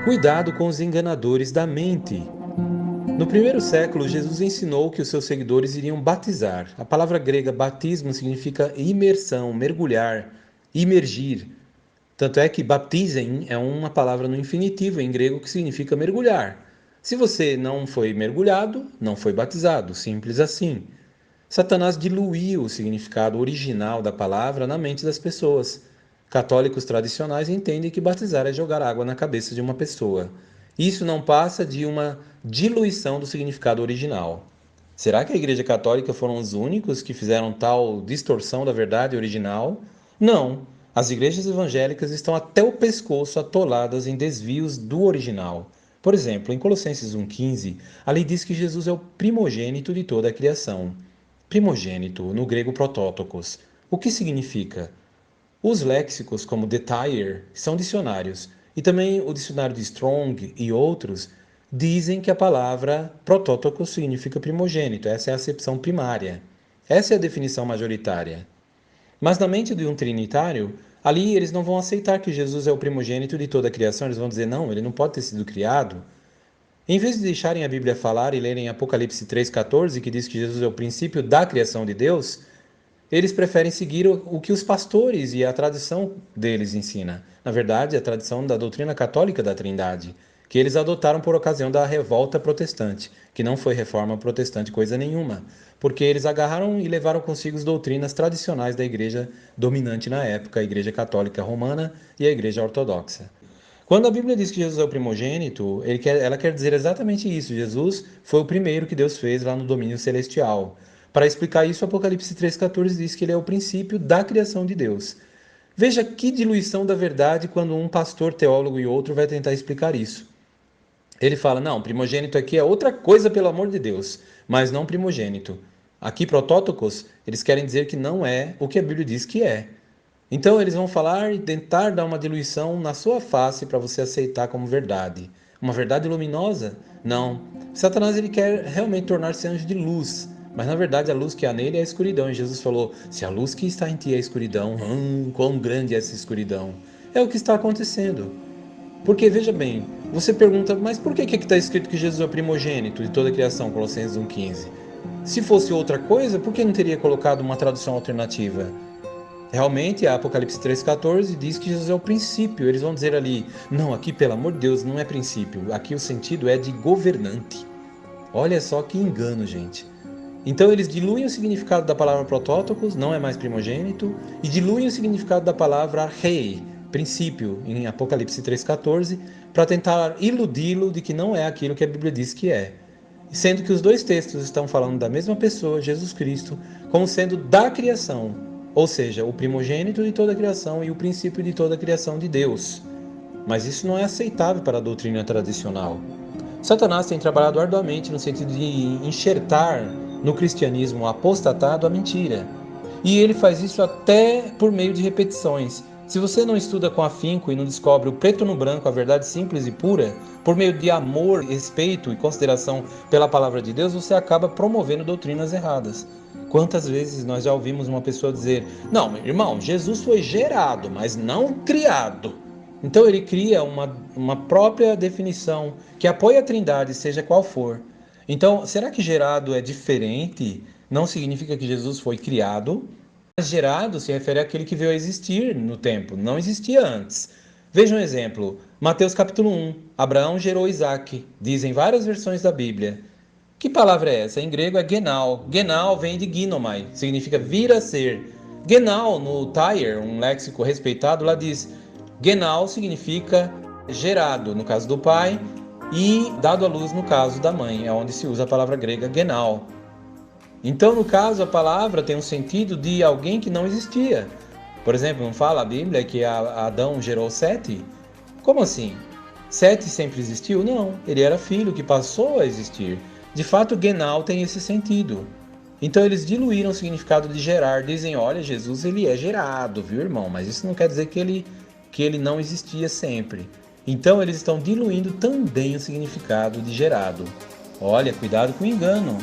Cuidado com os enganadores da mente. No primeiro século, Jesus ensinou que os seus seguidores iriam batizar. A palavra grega batismo significa imersão, mergulhar, imergir. Tanto é que baptizem é uma palavra no infinitivo em grego que significa mergulhar. Se você não foi mergulhado, não foi batizado, simples assim. Satanás diluiu o significado original da palavra na mente das pessoas. Católicos tradicionais entendem que batizar é jogar água na cabeça de uma pessoa. Isso não passa de uma diluição do significado original. Será que a Igreja Católica foram os únicos que fizeram tal distorção da verdade original? Não. As igrejas evangélicas estão até o pescoço atoladas em desvios do original. Por exemplo, em Colossenses 1,15, a lei diz que Jesus é o primogênito de toda a criação. Primogênito, no grego protótokos. O que significa? Os léxicos como The Tyre são dicionários, e também o dicionário de Strong e outros dizem que a palavra protótokos significa primogênito. Essa é a acepção primária. Essa é a definição majoritária. Mas na mente de um trinitário, ali eles não vão aceitar que Jesus é o primogênito de toda a criação. Eles vão dizer, não, ele não pode ter sido criado. Em vez de deixarem a Bíblia falar e lerem Apocalipse 3,14, que diz que Jesus é o princípio da criação de Deus, eles preferem seguir o que os pastores e a tradição deles ensina. Na verdade, a tradição da doutrina católica da Trindade, que eles adotaram por ocasião da revolta protestante, que não foi reforma protestante coisa nenhuma, porque eles agarraram e levaram consigo as doutrinas tradicionais da igreja dominante na época, a Igreja Católica Romana e a Igreja Ortodoxa. Quando a Bíblia diz que Jesus é o primogênito, ela quer dizer exatamente isso. Jesus foi o primeiro que Deus fez lá no domínio celestial. Para explicar isso, Apocalipse 3,14 diz que ele é o princípio da criação de Deus. Veja que diluição da verdade quando um pastor, teólogo e outro vai tentar explicar isso. Ele fala, não, primogênito aqui é outra coisa, pelo amor de Deus, mas não primogênito. Aqui, protótokos, eles querem dizer que não é o que a Bíblia diz que é. Então eles vão falar e tentar dar uma diluição na sua face para você aceitar como verdade. Uma verdade luminosa? Não. Satanás ele quer realmente tornar-se anjo de luz, mas na verdade a luz que há nele é a escuridão. E Jesus falou, se a luz que está em ti é a escuridão, quão grande é essa escuridão. É o que está acontecendo. Porque, veja bem, você pergunta, mas por que está escrito que Jesus é o primogênito de toda a criação, Colossenses 1,15? Se fosse outra coisa, por que não teria colocado uma tradução alternativa? Realmente, a Apocalipse 3,14 diz que Jesus é o princípio. Eles vão dizer ali, não, aqui pelo amor de Deus, não é princípio. Aqui o sentido é de governante. Olha só que engano, gente. Então eles diluem o significado da palavra protótokos, não é mais primogênito, e diluem o significado da palavra archei, princípio, em Apocalipse 3,14, para tentar iludi-lo de que não é aquilo que a Bíblia diz que é. Sendo que os dois textos estão falando da mesma pessoa, Jesus Cristo, como sendo da criação, ou seja, o primogênito de toda a criação e o princípio de toda a criação de Deus. Mas isso não é aceitável para a doutrina tradicional. Satanás tem trabalhado arduamente no sentido de enxertar no cristianismo apostatado a mentira. E ele faz isso até por meio de repetições. Se você não estuda com afinco e não descobre o preto no branco, a verdade simples e pura, por meio de amor, respeito e consideração pela palavra de Deus, você acaba promovendo doutrinas erradas. Quantas vezes nós já ouvimos uma pessoa dizer, não, meu irmão, Jesus foi gerado, mas não criado. Então ele cria uma própria definição que apoia a Trindade, seja qual for. Então, será que gerado é diferente? Não significa que Jesus foi criado. Mas gerado se refere àquele que veio a existir no tempo, não existia antes. Veja um exemplo, Mateus capítulo 1, Abraão gerou Isaque, dizem várias versões da Bíblia. Que palavra é essa? Em grego é genal. Genal vem de ginomai, significa vir a ser. Genal, no Tyre, um léxico respeitado, lá diz, genal significa gerado, no caso do pai, e dado à luz, no caso da mãe, é onde se usa a palavra grega genal. Então, no caso, a palavra tem um sentido de alguém que não existia. Por exemplo, não fala a Bíblia que Adão gerou Sete? Como assim? Sete sempre existiu? Não, ele era filho que passou a existir. De fato, genal tem esse sentido. Então eles diluíram o significado de gerar, dizem, olha, Jesus ele é gerado, viu, irmão? Mas isso não quer dizer que ele não existia sempre. Então eles estão diluindo também o significado de gerado. Olha, cuidado com o engano.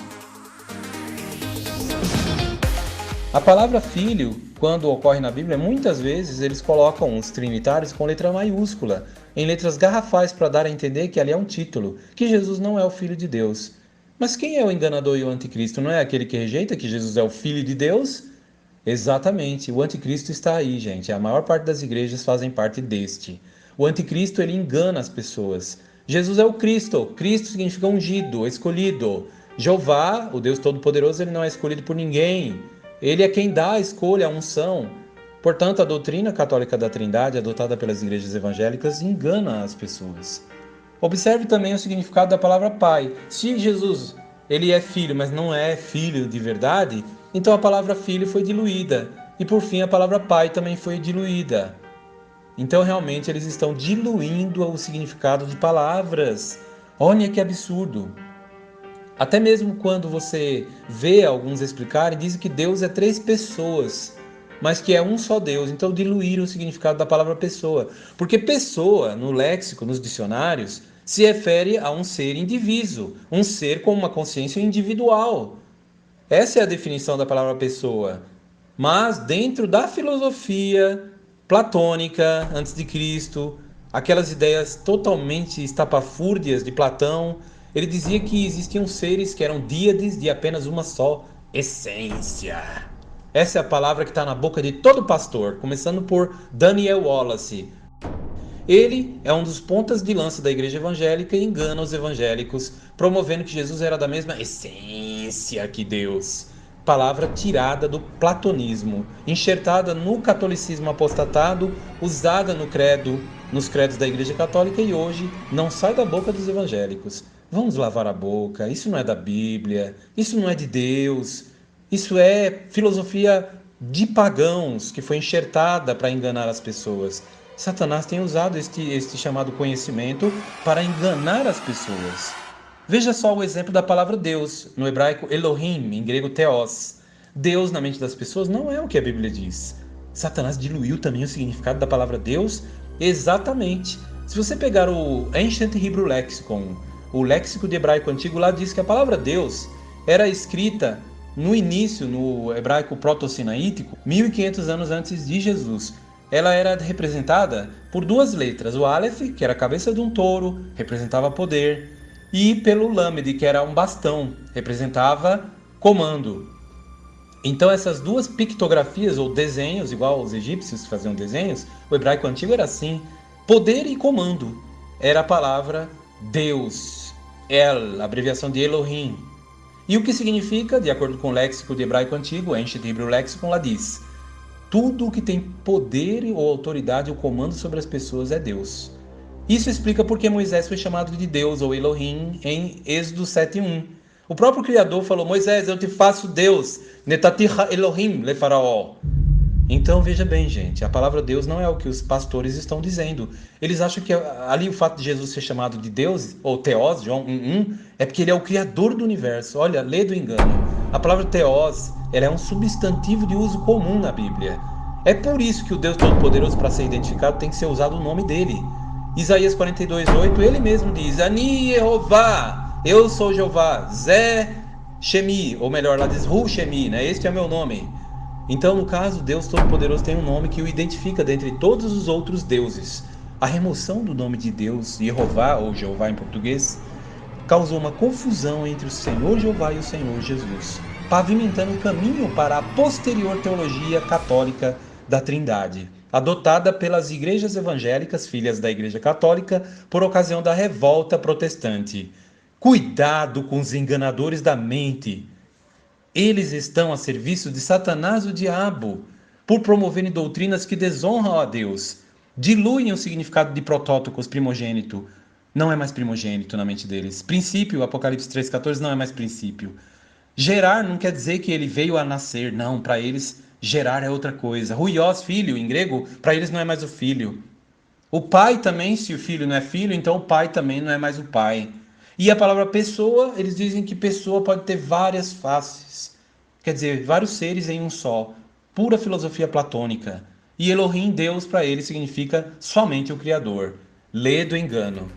A palavra filho, quando ocorre na Bíblia, muitas vezes eles colocam os trinitários com letra maiúscula. em letras garrafais para dar a entender que ali é um título, que Jesus não é o Filho de Deus. Mas quem é o enganador e o anticristo? Não é aquele que rejeita que Jesus é o Filho de Deus? Exatamente, o anticristo está aí, gente. A maior parte das igrejas fazem parte deste. O anticristo, ele engana as pessoas. Jesus é o Cristo. Cristo significa ungido, escolhido. Jeová, o Deus Todo-Poderoso, ele não é escolhido por ninguém. Ele é quem dá a escolha, a unção. Portanto, a doutrina católica da Trindade, adotada pelas igrejas evangélicas, engana as pessoas. Observe também o significado da palavra Pai. Se Jesus ele é filho, mas não é filho de verdade, então a palavra filho foi diluída. E por fim a palavra Pai também foi diluída. Então realmente eles estão diluindo o significado de palavras. Olha que absurdo. Até mesmo quando você vê alguns explicarem, dizem que Deus é 3 pessoas, mas que é um só Deus. Então diluíram o significado da palavra pessoa. Porque pessoa, no léxico, nos dicionários, se refere a um ser indiviso, um ser com uma consciência individual. Essa é a definição da palavra pessoa. Mas dentro da filosofia platônica, antes de Cristo, aquelas ideias totalmente estapafúrdias de Platão, ele dizia que existiam seres que eram díades de apenas uma só essência. Essa é a palavra que está na boca de todo pastor, começando por Daniel Wallace. Ele é um dos pontas de lança da igreja evangélica e engana os evangélicos, promovendo que Jesus era da mesma essência que Deus. Palavra tirada do platonismo, enxertada no catolicismo apostatado, usada nos credos da igreja católica e hoje não sai da boca dos evangélicos. Vamos lavar a boca, isso não é da Bíblia, isso não é de Deus, isso é filosofia de pagãos que foi enxertada para enganar as pessoas. Satanás tem usado este chamado conhecimento para enganar as pessoas. Veja só o exemplo da palavra Deus, no hebraico Elohim, em grego Theos. Deus na mente das pessoas não é o que a Bíblia diz. Satanás diluiu também o significado da palavra Deus? Exatamente. Se você pegar o Ancient Hebrew Lexicon, o léxico de hebraico antigo, lá diz que a palavra Deus era escrita no início, no hebraico proto-sinaítico, 1500 anos antes de Jesus. Ela era representada por 2 letras, o Aleph, que era a cabeça de um touro, representava poder, e pelo Lamed, que era um bastão, representava comando. Então essas 2 pictografias ou desenhos, igual os egípcios faziam desenhos, o hebraico antigo era assim, poder e comando, era a palavra Deus, El, a abreviação de Elohim. E o que significa, de acordo com o léxico de hebraico antigo, Ancient Hebrew Lexicon, lá diz: tudo o que tem poder ou autoridade ou comando sobre as pessoas é Deus. Isso explica porque Moisés foi chamado de Deus ou Elohim em Êxodo 7:1. O próprio Criador falou: Moisés, eu te faço Deus, Netatiha Elohim le faraó. Então veja bem, gente, a palavra Deus não é o que os pastores estão dizendo. Eles acham que ali o fato de Jesus ser chamado de Deus, ou Theos, João 1:1, é porque ele é o Criador do universo. Olha, lê do engano. A palavra Theos, ela é um substantivo de uso comum na Bíblia. É por isso que o Deus Todo-Poderoso, para ser identificado, tem que ser usado o nome dele. Isaías 42:8, ele mesmo diz: Ani Jeová, eu sou Jeová, Zé Shemi, ou melhor, lá diz Hu Shemi, né? Este é meu nome. Então, no caso, Deus Todo-Poderoso tem um nome que o identifica dentre todos os outros deuses. A remoção do nome de Deus, Jeová, ou Jeová em português, causou uma confusão entre o Senhor Jeová e o Senhor Jesus, pavimentando o caminho para a posterior teologia católica da Trindade, adotada pelas igrejas evangélicas, filhas da Igreja Católica, por ocasião da revolta protestante. Cuidado com os enganadores da mente. Eles estão a serviço de Satanás, o diabo, por promoverem doutrinas que desonram a Deus, diluem o significado de protótocos, primogênito. Não é mais primogênito na mente deles. Princípio, Apocalipse 3,14, não é mais princípio. Gerar não quer dizer que ele veio a nascer, não. Para eles, gerar é outra coisa. Huios, filho, em grego, para eles não é mais o filho. O pai também, se o filho não é filho, então o pai também não é mais o pai. E a palavra pessoa, eles dizem que pessoa pode ter várias faces. Quer dizer, vários seres em um só. Pura filosofia platônica. E Elohim, Deus, para eles significa somente o Criador. Lê do engano.